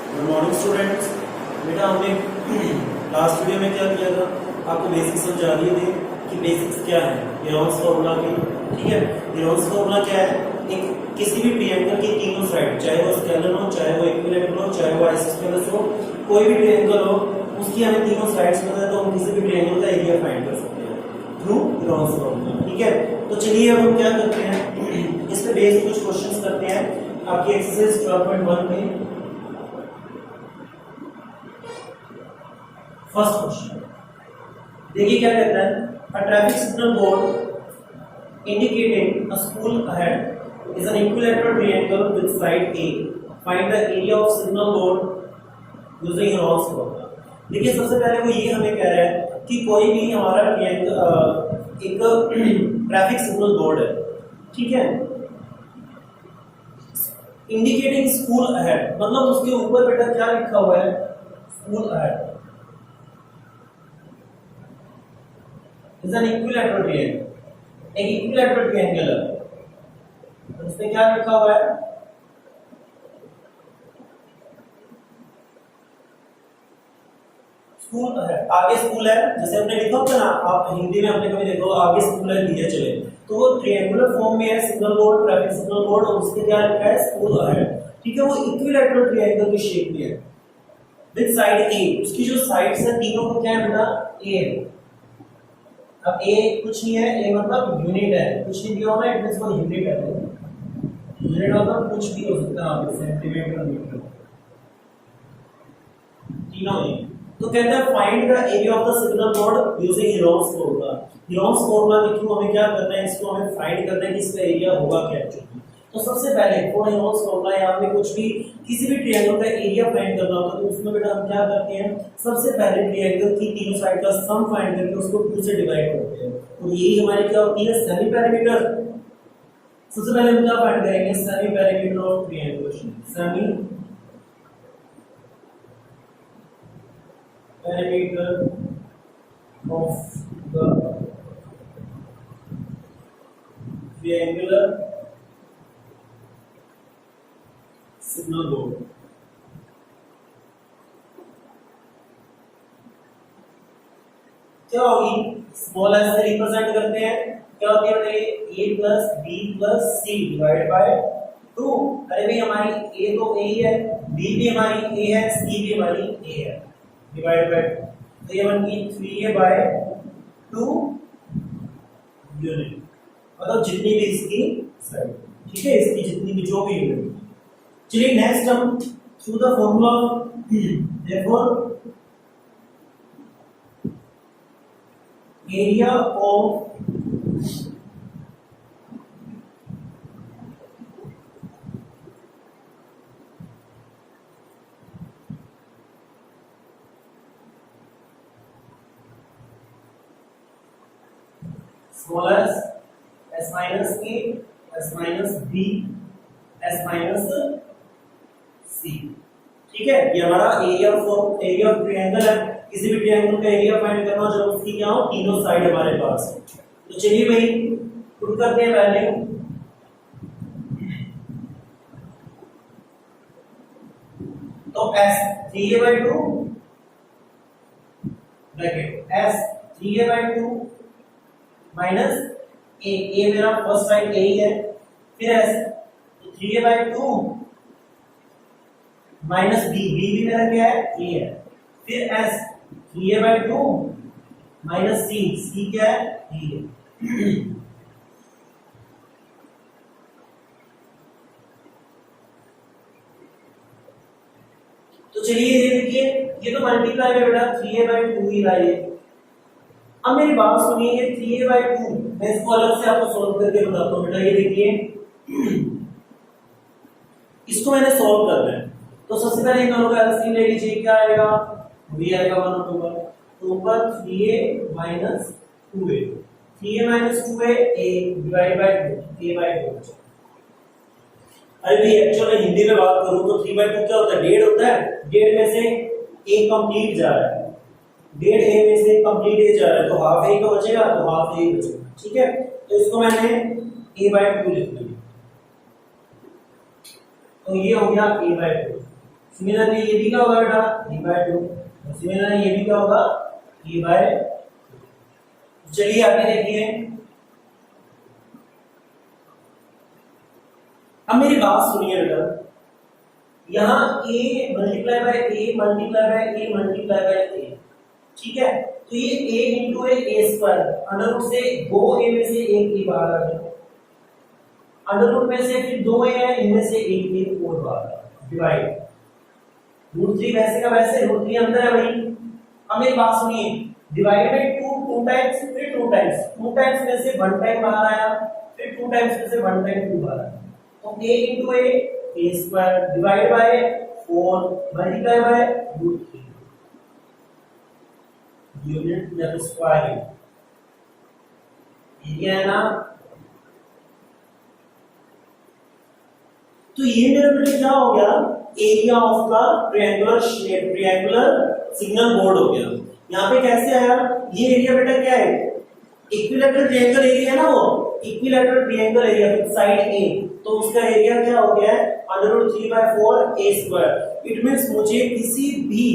Good morning students. बेटा हमने last video में क्या किया था, आपको बेसिक्स समझा दिए थे कि बेसिक्स क्या है हेरोन्स फार्मूला के। ठीक है, हेरोन्स फार्मूला क्या है, एक किसी भी ट्रायंगल की तीनों साइड, चाहे वो स्केलर हो, चाहे वो इक्विलैटरल हो, चाहे वो आइसोस्केलस हो, कोई भी ट्रायंगल हो, उसकी हमें तीनों साइड्स पता है तो हम किसी भी ट्रायंगल का एरिया फाइंड कर सकते हैं थ्रू हेरोन्स फार्मूला। ठीक है, तो चलिए अब हम क्या करते हैं, इस पे बेस्ड कुछ क्वेश्चंस करते हैं आपकी एक्सरसाइज 12.1 में। फर्स्ट क्वेश्चन देखिए क्या कहता है, a traffic signal board indicating a school ahead is an equilateral triangle with side A, find the area of signal board using Heron's formula. देखिए सबसे पहले वो ये हमें कह रहा है कि कोई भी हमारा ट्रायंगल एक ट्रैफिक सिग्नल बोर्ड है, ठीक है, इंडिकेटिंग स्कूल अहेड, मतलब उसके ऊपर बेटा क्या लिखा हुआ है, school ahead is an equilateral triangle, एक इक्विलैटरल ट्रायंगल है, उसमें क्या लिखा हुआ है, स्कूल है, आगे स्कूल है, जैसे हमने लिखा होता है ना, आप हिंदी में आपने कभी देखो आगे स्कूल है दिया चले, तो वो ट्रायंगुलर फॉर्म में है, signal board, traffic signal board, और उसके क्या लिखा है, स्कूल है। ठीक है, वो इक्विलैटरल ट्रायंगल की शेप में है विद साइड ए, उसकी जो साइड्स है तीनों को क्या है बेटा, ए है। अब ए कुछ नहीं है, ए मतलब यूनिट है, कुछ नहीं दिया होना, इट मींस वो यूनिट है, यूनिट मतलब कुछ भी हो सकता है, आप सेंटीमीटर मीटर तीनों ही। तो कहता है find the area of the signal board using Heron's formula. Heron's formula के थ्रू हमें क्या करना है, इसको हमें फाइंड करना है कि इसका एरिया होगा क्या एक्चुअली। तो सबसे पहले फॉर हेरोन्स फार्मूला यहाँ पे कुछ भी किसी भी ट्रायंगल का एरिया फाइंड करना होता है, तो उसमें बेटा हम क्या करते हैं, सबसे पहले ट्रायंगल की तीनों साइड का सम फाइंड करके उसको 2 से डिवाइड करते हैं, और यही हमारी क्या होती है, सेमी पेरीमीटर। सबसे पहले हम क्या फाइंड करेंगे, semi perimeter of triangle, semi perimeter of the triangular signal board। क्या होगी, स्मॉल एस से रिप्रेजेंट करते हैं, क्या होती है a plus b plus c divide by 2। अरे भाई हमारी a तो a ही है, b भी हमारी a है, c भी हमारी a है, डिवाइड बाय, तो ये बन गई 3a बाय 2 यूनिट, मतलब जितनी भी इसकी साइड, ठीक है, इसकी जितनी भी जो भी यूनिट। चलिए नेक्स्ट हम through the formula, therefore area of small s, s minus a, s minus b, s minus c। ठीक है, ये हमारा एरिया ऑफ ट्रायंगल है, किसी भी ट्रायंगल का एरिया फाइंड करना हो जब उसकी क्या हो, तीनों साइड हमारे पास है। तो चलिए भाई पुट करते हैं वैल्यू, तो s 3a/2 bracket s 3a/2 minus a मेरा फर्स्ट साइड a ही है, फिर s 3a/2 माइनस b भी मेरा क्या है, a है, फिर s 3a/2 माइनस c क्या है, a है। तो चलिए ये देखिए, ये तो मल्टीप्लाई में बेटा 3a/2 ही रहा है। अब मेरी बात सुनिए, ये 3a/2 मैं इसको अलग से आपको सॉल्व करके बताता हूं बेटा। ये देखिए इसको मैंने सॉल्व करना है, तो सबसे पहले इन दोनों का एलसीएम ले लीजिए, क्या आएगा, v आएगा 1/2, तो ऊपर 3a minus 2a, 3a minus 2a a divide by 2 a/2। अरे भाई एक्चुअली मैं हिंदी में बात करूं तो 3/2 क्या होता है, 1.5 होता है, 1.5 में से a कंप्लीट जा रहा है, 1.5 a में से कंप्लीट a जा रहा है, तो हाफ a का बचेगा, तो हाफ a बचेगा। ठीक है, तो इसको मैंने a/2 लिख दिया, तो ये हो गया a/2। सिमिलरली ये भी क्या होगा बेटा d/2, सिमिलरली ये भी क्या होगा d/2। चलिए आगे देखिए, अब मेरी बात सुनिए बेटा, यहाँ a multiply by a multiply by a multiply by a, ठीक है, तो ये a into a square, under root से 2a में से एक ही बाहर आ गया, अंडर रूट में से फिर 2a है, इनमें से एक और बाहर आ गया, डिवाइड √3 वैसे का वैसे, √3 अंदर है भाई। अब मेरी बात सुनिए, डिवाइड बाय 2 टाइम्स, फिर 2 टाइम्स, 2 टाइम्स में से 1 टाइम बाहर आया, फिर 2 टाइम्स में से 1 टाइम 2 बाहर आया, तो a into a square divide by 4 multiply by √3 unit या तो स्क्वायर एरिया है ना। तो ये मेरा बेटा क्या हो गया, area of the triangular shape, triangular signal board हो गया। यहाँ पे कैसे आया, ये एरिया बेटा क्या है, इक्विलैटरल ट्रायंगल एरिया है ना, वो इक्विलैटरल ट्रायंगल एरिया साइड ए, तो उसका एरिया क्या हो गया है √3/4 a स्क्वायर। इट मींस मुझे किसी भी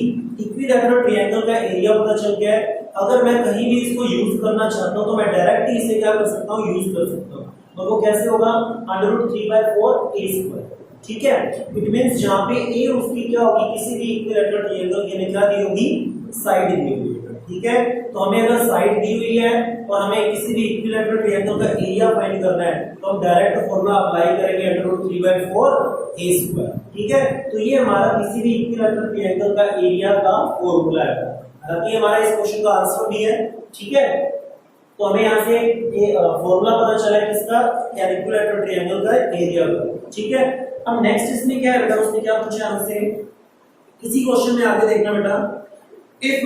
इक्विलैटरल ट्रायंगल का एरिया पता चल गया है। अगर मैं कहीं भी इसको यूज करना चाहता हूं तो मैं डायरेक्ट ही इसे क्या कर सकता हूं, यूज कर सकता हूं। तो वो कैसे होगा √3/4 a स्क्वायर, ठीक है। इट मींस जहां पे a उसकी क्या होगी, किसी भी इक्विलैटरल ट्रायंगल की क्या दी होगी, साइड दी होगी, ठीक है। तो हमें अगर साइड दी हुई है और हमें किसी भी इक्विलैटरल ट्रायंगल का एरिया फाइंड करना है तो हम डायरेक्ट फॉर्मूला अप्लाई करेंगे √3/4 a स्क्वायर, ठीक है। तो ये हमारा किसी भी इक्विलैटरल ट्रायंगल का एरिया का फॉर्मूला है। हालांकि हमारा इस क्वेश्चन का आंसर भी है, ठीक है। तो हमें यहाँ से फॉर्मूला पता चला है किसका, इक्विलैटरल ट्रायंगल का एरिया का, ठीक है। अब नेक्स्ट इसमें क्या है बेटा, उसने क्या पूछा हमसे, इसी क्वेश्चन में आगे देखना बेटा, if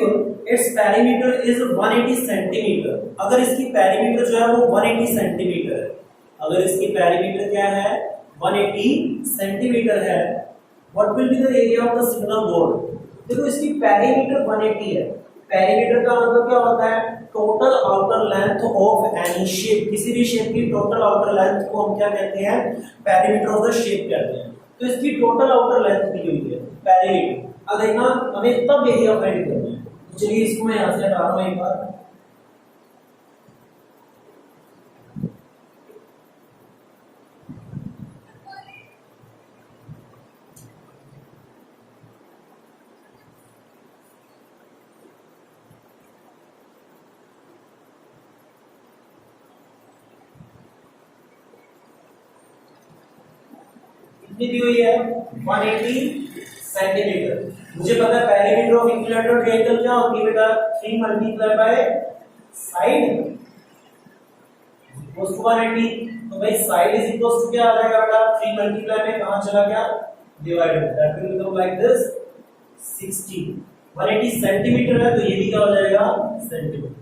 its perimeter is 180 centimetre, अगर इसकी पेरीमीटर जो है वो 180 सेंटीमीटर है, अगर इसकी पेरीमीटर क्या है 180 सेंटीमीटर है, what will be the area of the signal board. देखो इसकी पेरीमीटर 180 है, पेरीमीटर का मतलब क्या होता है, total outer length of any shape, किसी भी शेप की टोटल आउटर लेंथ को हम क्या कहते हैं, पेरीमीटर ऑफ द शेप कहते हैं। तो इसकी टोटल आउटर लेंथ दी हुई है पेरीमीटर। अब देखना हमें तब एरिया फाइंड करना है, चलिए इसको मैं यहां से हटा रहा हूं एक बार। कितनी दी हुई है 180 सेंटीमीटर। मुझे पता है पेरीमीटर ऑफ इक्विलैटरल ट्रायंगल क्या होती है बेटा, 3 multiply by side equals to 180। तो भाई साइड इज इक्वल्स टू क्या आ जाएगा बेटा, 3 मल्टीप्लाई में कहां चला गया, divided, that will become like this 60। 180 centimetre है तो ये भी क्या हो जाएगा, सेंटीमीटर।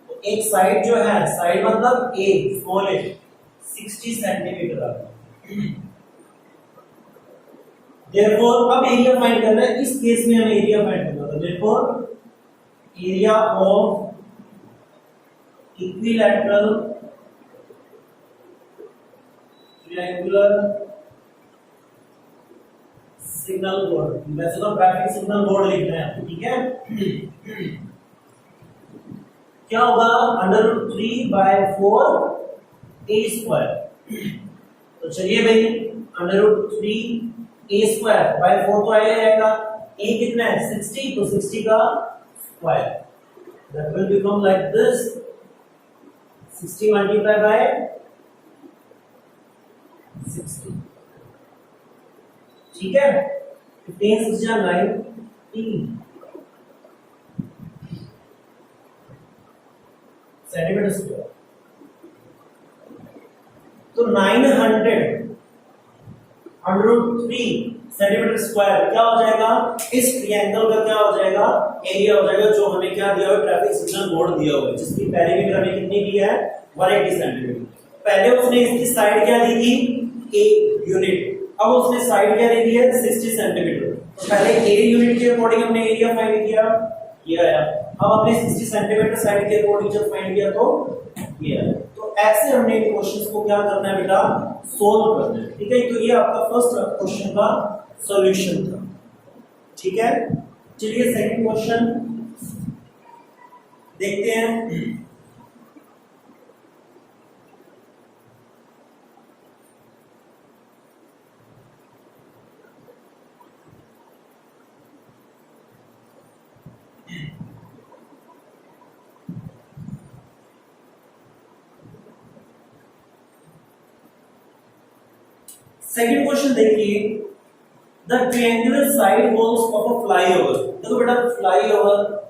तो एक साइड जो है, साइड मतलब a स्मॉल a 60 सेंटीमीटर आ गया। Therefore, अब एरिया फाइंड करना है, इस केस में हमें एरिया फाइंड करना है। Therefore, area of equilateral triangular signal board, वैसे तो ग्राफिक सिग्नल बोर्ड लिखना है, ठीक है। क्या होगा, √3/4 a स्क्वायर। तो चलिए भाई √3 a स्क्वायर बाय 4 तो आएगा, a कितना है 60, तो 60 का square, that will become like this 60 multiply by 60, ठीक है। 15 6 जा 90 सेंटीमीटर स्क्वायर। तो 900 √3 सेंटीमीटर स्क्वायर क्या हो जाएगा, इस ट्रायंगल का क्या हो जाएगा, एरिया हो जाएगा, जो हमें क्या दिया हुआ है, ट्रैफिक सिग्नल बोर्ड दिया हुआ है, जिसकी पेरीमीटर हमें कितनी दी है 180 सेंटीमीटर। पहले उसने इसकी साइड क्या दी थी, a यूनिट, अब उसने साइड क्या दी है 60 सेंटीमीटर। तो पहले a यूनिट के अकॉर्डिंग हमने एरिया फाइंड किया, ये आया। अब हमने 60 सेंटीमीटर साइड के अकॉर्डिंग जब फाइंड किया तो ये आया। तो ऐसे हमने क्वेश्चंस को क्या करना है बेटा, सोल्व करना है, ठीक है। तो ये आपका फर्स्ट क्वेश्चन का सॉल्यूशन था। ठीक है, चलिए सेकंड क्वेश्चन देखते हैं। सेकंड क्वेश्चन देखिए, the triangular side walls of a flyover. देखो बेटा फ्लाईओवर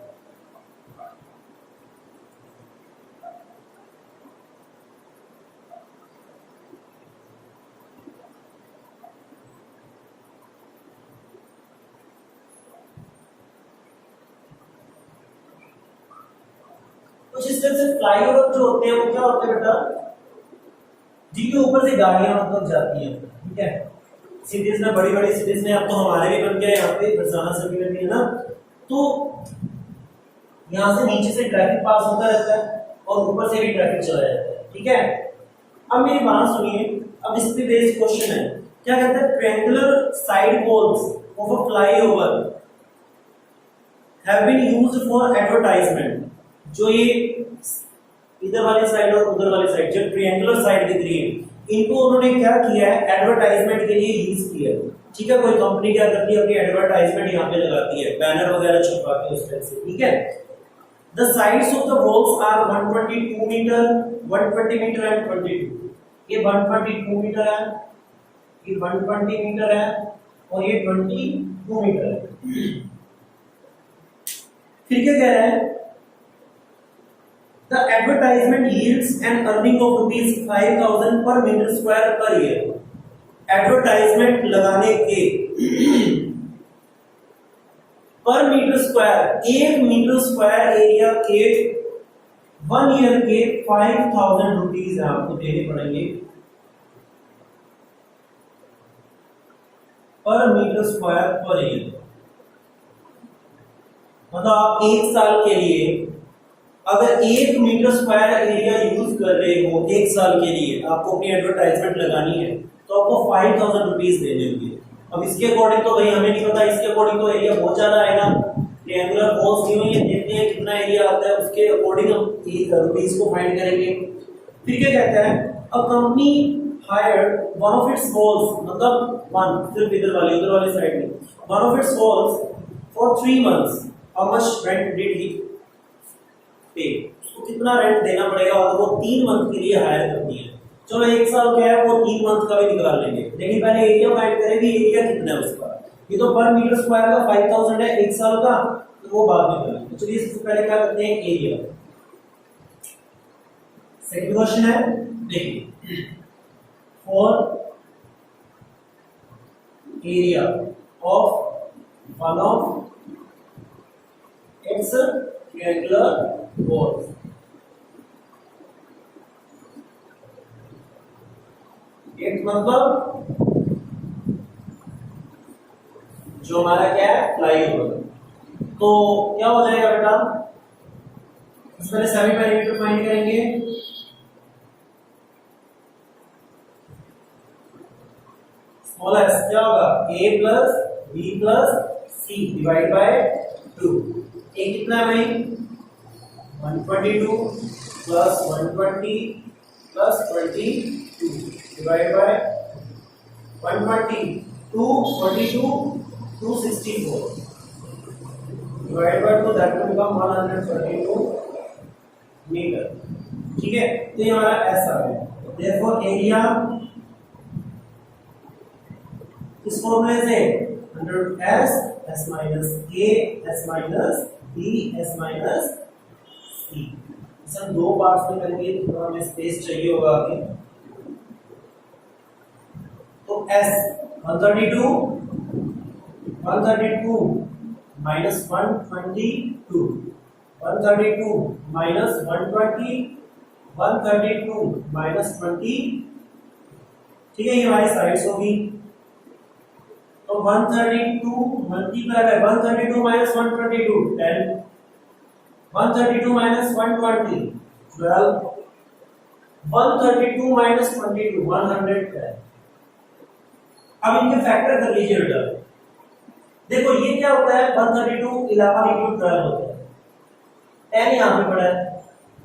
कुछ इस तरह से फ्लाईओवर जो होते हैं वो क्या होते हैं बेटा, जिनके ऊपर से गाड़ियां मतलब जाती हैं, ठीक है। सिटीज में, बड़ी बड़ी सिटीज में, अब तो हमारे भी बन गया यहाँ पे बरसाना सिटी में भी है ना, तो यहाँ से नीचे से ट्रैफिक पास होता रहता है और ऊपर से भी ट्रैफिक चला जाता है, ठीक है। अब मेरी बात सुनिए, अब इस पे बेस्ड क्वेश्चन है, क्या कहता है, triangular side walls of a flyover have been used for advertisement. जो ये इधर वाली साइड और उधर वाली साइड, जो ट्रायंगुलर साइड दिख रही है, इनको उन्होंने क्या किया है, एडवर्टाइजमेंट के लिए यूज किया है, ठीक है। कोई कंपनी क्या करती है, अपनी एडवर्टाइजमेंट यहाँ पे लगाती है, बैनर वगैरह छपवा के उस टाइप से, ठीक है। The sides of the walls are 122 metre, 120 metre and 22। ये 122 मीटर है, ये 120 मीटर है और ये 22 मीटर है। फिर क्या कह रहा है, the advertisement yields an earning of rupees 5000 per meter square per year। Advertisement लगाने के पर metre square, 1 metre square area के 1 ईयर के 5000 रुपीज आपको देने पड़ेंगे पर मीटर स्क्वायर पर ईयर। मतलब आप 1 साल के लिए अगर 1 मीटर स्क्वायर एरिया यूज कर रहे हो 1 साल के लिए, आपको अपनी एडवर्टाइजमेंट लगानी है, तो आपको 5000 रुपीज देने होंगे। अब इसके अकॉर्डिंग तो भाई हमें नहीं पता, इसके अकॉर्डिंग तो एरिया बहुत ज्यादा आएगा। ट्रायंगुलर वॉल्स दी हुई है, देखते हैं कितना एरिया आता है, उसके अकॉर्डिंग हम रुपीज को फाइंड करेंगे। फिर क्या कहता है, a company hired one of its walls, मतलब वन सिर्फ इधर वाली साइड में, one of its walls for 3 months, how much rent did he पे, उसको कितना रेंट देना पड़ेगा अगर वो 3 मंथ के लिए हायर करती है। चलो 1 साल क्या है, वो 3 मंथ का भी निकाल लेंगे, लेकिन पहले एरिया फाइंड करेंगे, एरिया कितना है उसका। ये तो पर मीटर स्क्वायर का 5000 है 1 साल का, तो वो बाद में करेंगे। चलिए इससे पहले क्या करते हैं, एरिया। सेकंड क्वेश्चन है, देखिए, for area of one of its triangular walls, एक मतलब जो हमारा क्या है, फ्लाईओवर, तो क्या हो जाएगा बेटा, इसमें सभी पैरामीटर फाइंड करेंगे। स्मॉल एस क्या होगा, a plus b plus c divide by 2। A कितना है भाई, 122 plus 120 plus 22 divide by 120, 242, 264 divide by 2, that will become 132 metre, ठीक है। तो ये हमारा एस आ गया। देयरफॉर एरिया इस फॉर्मूले से 100s s minus a s minus b s minus c, इसे हम 2 पार्ट्स में करेंगे, थोड़ा हमें स्पेस चाहिए होगा आगे। तो s 132 माइनस 122, 132 माइनस 120, 132 माइनस 20, ठीक है, ये हमारी साइड्स होगी। तो 132 multiply by 132 minus 122 10, 132 minus 120 12, 132 minus 22 110। अब इनके फैक्टर कर लीजिए बेटा। देखो ये क्या होता है 132 11 into 12 होता है, 10 यहाँ पे पड़ा है,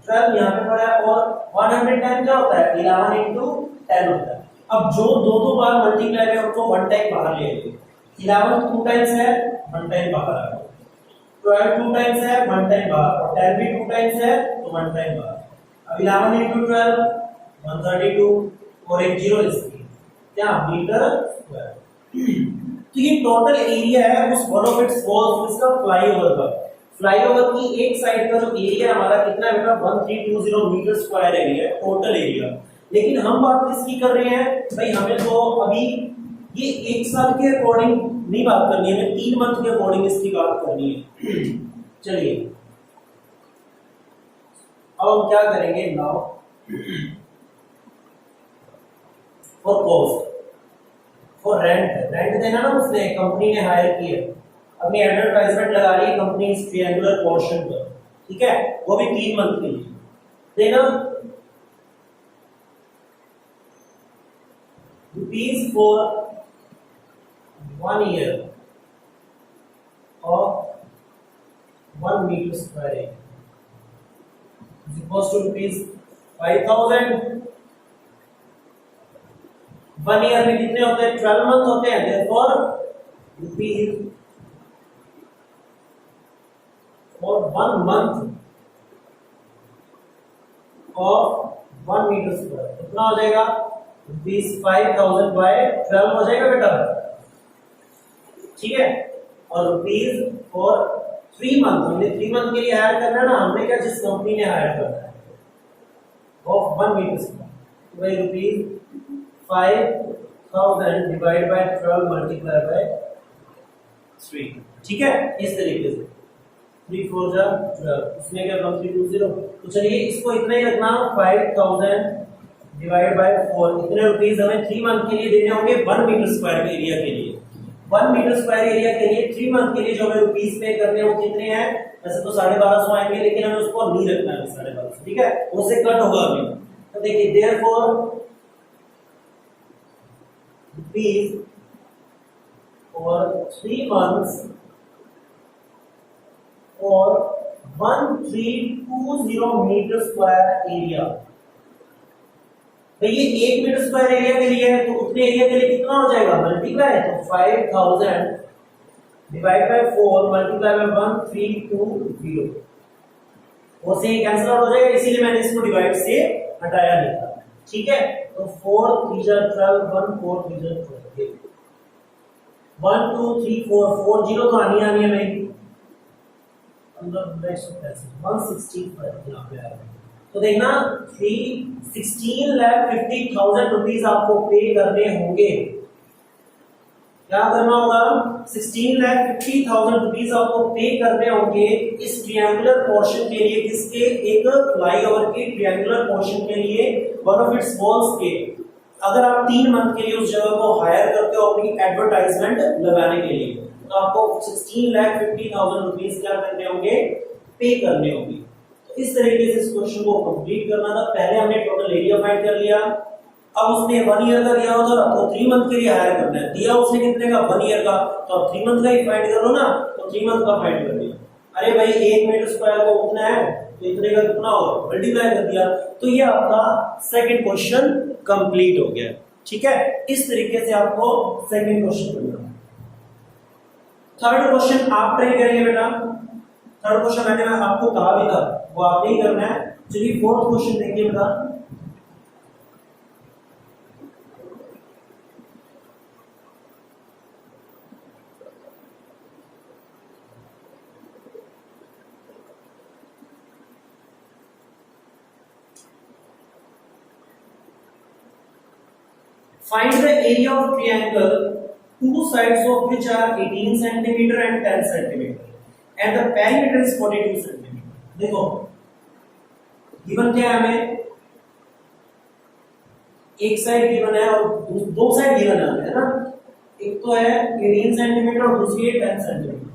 12 यहाँ पे पड़ा है, और 110 क्या होता है 11 into 10 होता है। अब जो दो दो बार मल्टीप्लाई है उनको वन टाइम बाहर ले लेंगे। 11 टू टाइम्स है, वन टाइम बाहर आ गया, 12 टू टाइम्स है, वन टाइम बाहर, और 10 भी टू टाइम्स है तो वन टाइम बाहर। अब 11 into 12 132 और एक जीरो इसकी क्या मीटर स्क्वायर। तो ये टोटल एरिया है उस वन ऑफ इट्स वॉल्स इसका फ्लाईओवर का। फ्लाईओवर की एक साइड का जो एरिया हमारा कितना है बेटा 1320 मीटर स्क्वायर एरिया है टोटल एरिया। लेकिन हम बात किसकी कर रहे हैं भाई, हमें तो अभी ये एक साल के अकॉर्डिंग नहीं बात करनी है, हमें 3 मंथ के अकॉर्डिंग इसकी बात करनी है। चलिए अब हम क्या करेंगे now for cost, for rent, rent देना ना उसने कंपनी ने हायर की है, अपनी एडवर्टाइजमेंट लगा रही है कंपनी इस ट्रायंगुलर पोर्शन पर, ठीक है, वो भी 3 मंथ के लिए देना rupees for 1 year of 1 meter square is equals to rupees 5000। 1 year में कितने होते हैं 12 मंथ होते हैं, therefore rupees for 1 month of 1 meter square कितना हो जाएगा रुपीज 5000 by 12 हो जाएगा बेटा, ठीक है। और रुपीज फॉर 3 मंथ, हमने 3 मंथ के लिए हायर करना है ना, हमने क्या जिस कंपनी ने हायर करना है ऑफ 1 मीटर स्क्वायर, वही rupees 5000 divide by 12 multiply by 3, ठीक है, इस तरीके से 3 4 जा 12, उसमें क्या कम 320। तो चलिए इसको इतना ही रखना 5000 डिवाइड बाय 4, इतने रुपीस हमें 3 मंथ के लिए देने होंगे 1 मीटर स्क्वायर एरिया के लिए। 1 मीटर स्क्वायर एरिया के लिए 3 मंथ के लिए जो हमें रुपीस पे करने हैं वो कितने हैं, वैसे तो 1250 आएंगे लेकिन हमें उसको नहीं रखना है 1250, ठीक है, उससे कट होगा अभी। तो देखिए देयरफॉर रुपीस फॉर 3 मंथ्स और 1320 मीटर स्क्वायर एरिया। तो ये 1 मीटर स्क्वायर एरिया के लिए है, तो उतने एरिया के लिए कितना हो जाएगा मल्टीप्लाई, तो 5000 डिवाइड बाय 4 मल्टीप्लाई बाय 1320, वो से कैंसिल आउट हो जाएगा, इसीलिए मैंने इसको डिवाइड से हटाया नहीं था, ठीक है। तो 4 3 जा 12 1 4 3 जा 12 1 2 3 4 4 0 तो आनी है मेरी 165 यहाँ पे आएगा। तो देखना 16,50,000 रुपीज आपको पे करने होंगे। क्या करना होगा 16,50,000 रुपीज आपको पे करने होंगे इस ट्रायंगुलर पोर्शन के लिए, किसके, एक फ्लाईओवर के ट्रायंगुलर पोर्शन के लिए, वन ऑफ इट्स वॉल्स के। अगर आप 3 मंथ के लिए उस जगह को हायर करते हो अपनी एडवर्टाइजमेंट लगाने के लिए, तो आपको 16,50,000 रुपीज क्या करने होंगे, पे करने होंगे। इस तरीके से इस क्वेश्चन को कंप्लीट करना था। पहले हमने टोटल एरिया फाइंड कर लिया, अब उसने 1 ईयर का दिया होगा तो 3 मंथ के लिए हायर करना है, दिया उसने कितने का 1 ईयर का, तो अब 3 मंथ का ही फाइंड कर लो ना, तो 3 मंथ का फाइंड कर लिया। अरे भाई 1 मीटर स्क्वायर को उतना है तो इतने का कितना होगा मल्टीप्लाई कर दिया, तो ये आपका सेकंड क्वेश्चन कंप्लीट हो गया, ठीक है। इस तरीके से आपको सेकंड क्वेश्चन करना है। थर्ड क्वेश्चन आप ट्राई करेंगे बेटा, थर्ड क्वेश्चन मैंने आपको कहा भी था वो आपने ही करना है। चलिए फोर्थ क्वेश्चन देखिए बेटा, find the area of triangle two sides of which are 18 centimeter and 10 centimeter and the perimeter is 42 centimeter। देखो गिवन क्या है हमें, एक साइड गिवन है और दो साइड गिवन है हमें, है ना, एक तो है 18 सेंटीमीटर और दूसरी है 10 सेंटीमीटर।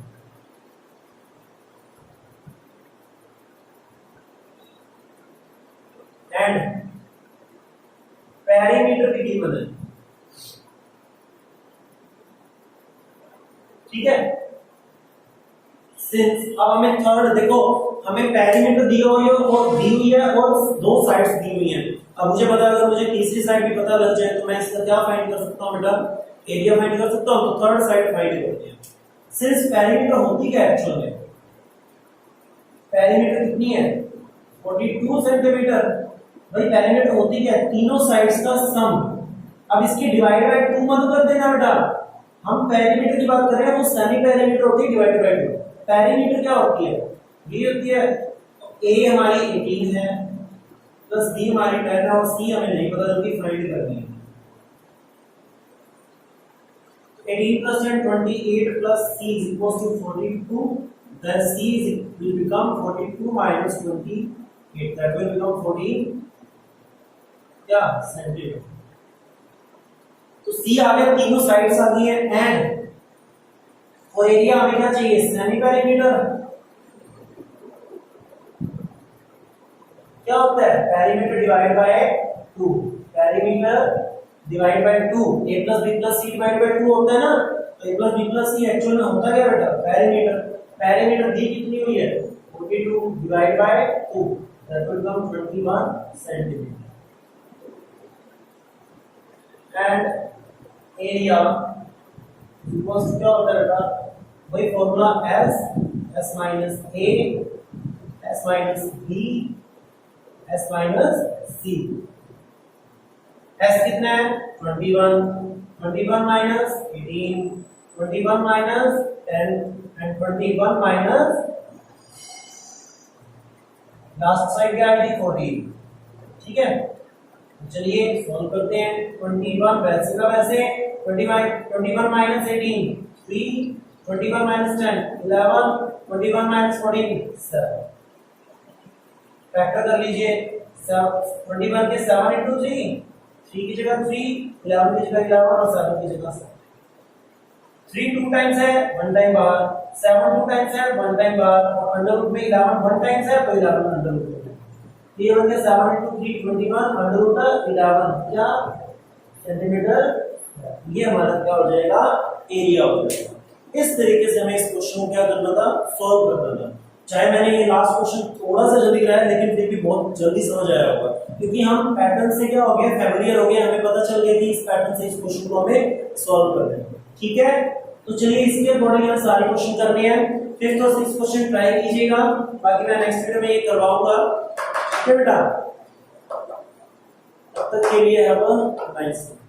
एंड पेरीमीटर भी गिवन है, ठीक है। सिंस अब हमें थर्ड देखो, हमें पेरीमीटर दी हुई है और दो साइड्स दी हुई हैं। अब मुझे पता है, अगर मुझे तीसरी साइड भी पता लग जाए तो मैं इसका क्या फाइंड कर सकता हूं बेटा, एरिया फाइंड कर सकता हूं। तो थर्ड साइड फाइंड करते हैं। सिंस पेरीमीटर होती क्या है एक्चुअल में, पेरीमीटर कितनी है 42 सेंटीमीटर। भाई पेरीमीटर होती क्या है, तीनों साइड्स का सम। अब इसकी डिवाइड बाय 2 मत कर देना बेटा, हम पेरीमीटर की बात कर रहे हैं, वो सेमी पेरीमीटर होती है डिवाइडेड बाय 2। पेरीमीटर क्या होती है, ये होती है ए हमारी 18 है प्लस बी हमारी 10 है और सी हमें नहीं पता, जल्दी फाइंड करनी है। 18 plus 10 28 plus c is equals to 42, then c will become 42 minus 28, that will become 14 क्या सेंटीमीटर। तो c आ गया, तीनों साइड्स आ गई है, एंड और एरिया हमें क्या चाहिए, सेमी पेरीमीटर। क्या होता है, perimeter divide by 2, perimeter divide by 2, a plus b plus c divide by 2 होता है ना। तो a plus b plus c actual में होता क्या बेटा, पेरीमीटर। पेरीमीटर दी कितनी हुई है 42 divide by 2, that will come 21 centimetre. And area equals to क्या होता है बेटा, वही formula s minus a s minus b s minus c। s कितना है 21, 21 minus 18, 21 minus 10 and 21 minus last side क्या आएगी 14। ठीक है, चलिए सॉल्व करते हैं। 21 वैसे का वैसे, 21 minus 18 3, 21 minus 10 11, 21 minus 14 7। फैक्टर कर लीजिए, 21 के 7 into 3, 3 की जगह 3, 11 की जगह 11 और 7 की जगह 7। 3 2 टाइम्स है 1 टाइम बाहर, 7 2 टाइम्स है 1 टाइम बाहर, और अंडर रूट में 11 1 टाइम्स है तो 11 अंडर रूट में। 3 के 7 into 3 21 अंडर रूट 11 क्या सेंटीमीटर। ये हमारा क्या हो जाएगा, एरिया हो जाएगा। इस तरीके से हमें इस क्वेश्चन को क्या करना था, सॉल्व करना था। चाहे मैंने ये लास्ट क्वेश्चन थोड़ा सा जल्दी कराया, लेकिन फिर भी बहुत जल्दी समझ आया होगा, क्योंकि हम पैटर्न से क्या हो गया, फैमिलियर हो गए, हमें पता चल गया कि इस पैटर्न से इस क्वेश्चन को हमें सॉल्व करना है। ठीक है, तो चलिए इसके अकॉर्डिंग हमें सारे क्वेश्चन करने हैं। 5th और 6th क्वेश्चन ट्राई कीजिएगा, बाकी मैं नेक्स्ट वीडियो में ये करवाऊंगा। ठीक है बेटा, तब तक के लिए हैव अ नाइस डे।